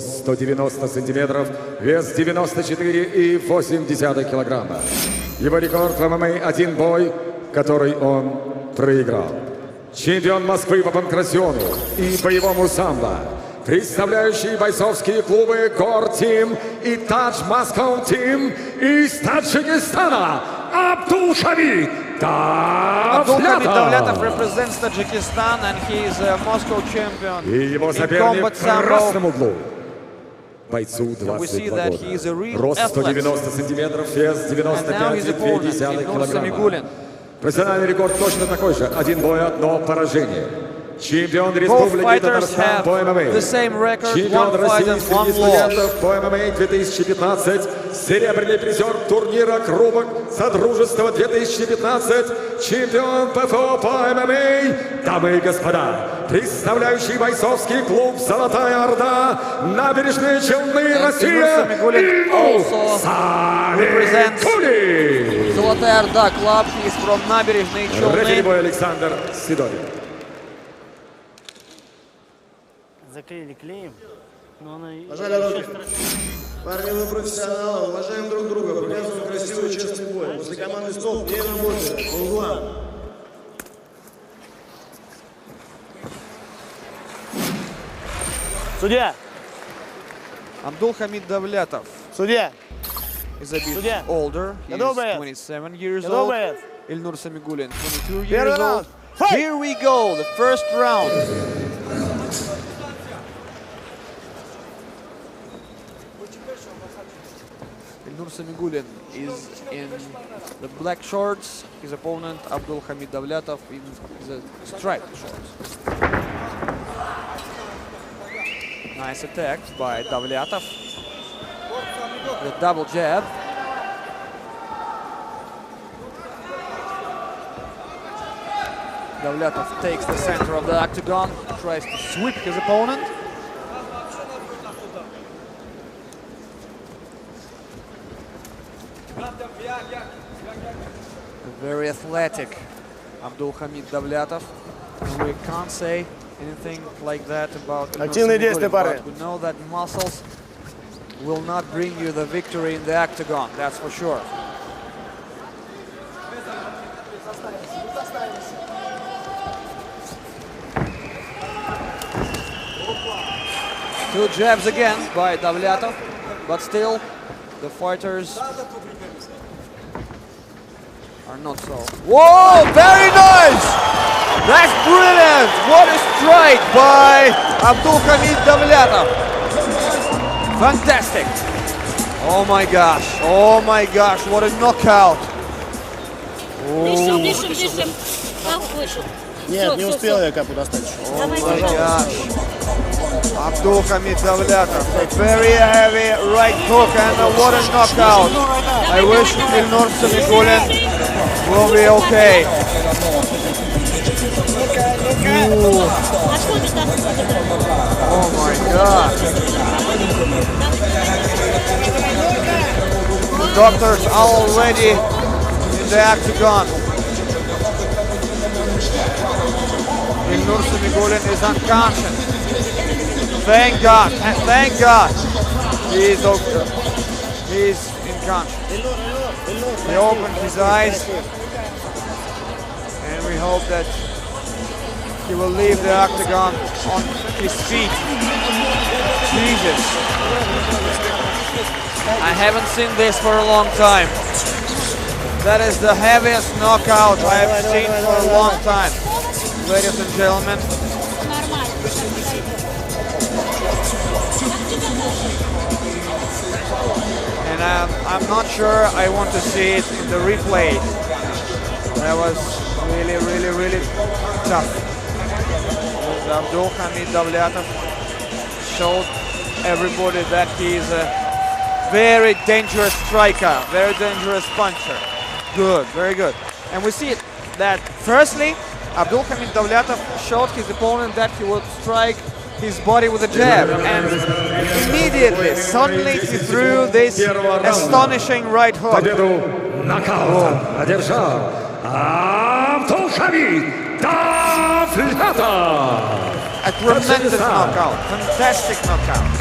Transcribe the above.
Рост 190 сантиметров, вес 94,8 килограмма. Его рекорд в ММА – один бой, который он проиграл. Чемпион Москвы по панкратиону и боевому самбо, представляющий бойцовские клубы Core Team и Touch Moscow Team из Таджикистана, Абдулхамид Davletov represents Tajikistan and he is a Moscow champion и его in соперник combat в красном sambo. углу. Бойцу we see 22 that года. he is a real Рост athlete. 190 сантиметров, вес And now his opponent, 95,2 Ilnur килограмма. Samigulin. Профессиональный рекорд точно такой же. Один бой, одно поражение. Чемпион Both Республики fighters Татарстан have по ММА. the same record, Чемпион one fight and России one среди loss. студентов по ММА 2015. Серебряный призер турнира Кубок Содружества 2015. Чемпион ПФО по ММА. Дамы и господа, представляющий бойцовский клуб «Золотая Орда», Набережные Челны, Россия, Илнур Самигулин. Золотая Орда Club, he is from Набережные Рефери Челны. бой Александр Сидорин. Заклеили клеем, но она... Пожалуйста, парни, вы профессионалы, уважаем друг друга, показываем красивый, честный бой. После команды «Стоп» не работает, по углам. Судья! Abdulhamid Davletov Судья! is a bit Судья! older. He Готов, is боец? 27 years Готов, old. боец? Ilnur Samigulin, 22 Первый years раунд. old. Fight! Here we go, the first round. Ilnur Samigulin is in the black shorts. His opponent, Abdulhamid Davletov, in the striped shorts. Nice attack by Davletov. The double jab. Davletov takes the center of the octagon, tries to sweep his opponent. Very athletic Abdulhamid Davletov. We can't say anything like that about Ilnur Активные Samigulin, действия, парни. but we know that muscles will not bring you the victory in the octagon, that's for sure. Two jabs again by Davletov, but still the fighters are not so. Whoa, very nice! That's brilliant! What a strike by Abdulhamid Davletov. Fantastic! Oh my gosh, what a knockout! Дышим, дышим, дышим. Как вышел? Нет, не успел я капу достать. Oh my gosh. Abdulhamid Davletov, a very heavy right hook and what a knockout. I wish Ilnur Samigulin will be okay. Ooh. Oh my god. The doctors are already in the octagon. Ilnur Samigulin is unconscious. Thank God, thank God. He is okay. He is unconscious. He opened his eyes and we hope that he will leave the octagon on his feet. Jesus. I haven't seen this for a long time. That is the heaviest knockout I have seen for a long time. Ladies and gentlemen. And I'm not sure I want to see it in the replay. That was really, really, really tough. Abdulhamid Davletov showed everybody that he is a very dangerous striker, very dangerous puncher. Good, very good. And we see that firstly, Abdulhamid Davletov showed his opponent that he would strike his body with a jab, and immediately, suddenly he threw this astonishing right hook. Победу нокаутом одержал Абдулхамид Давлетов. A tremendous knockout, fantastic knockout.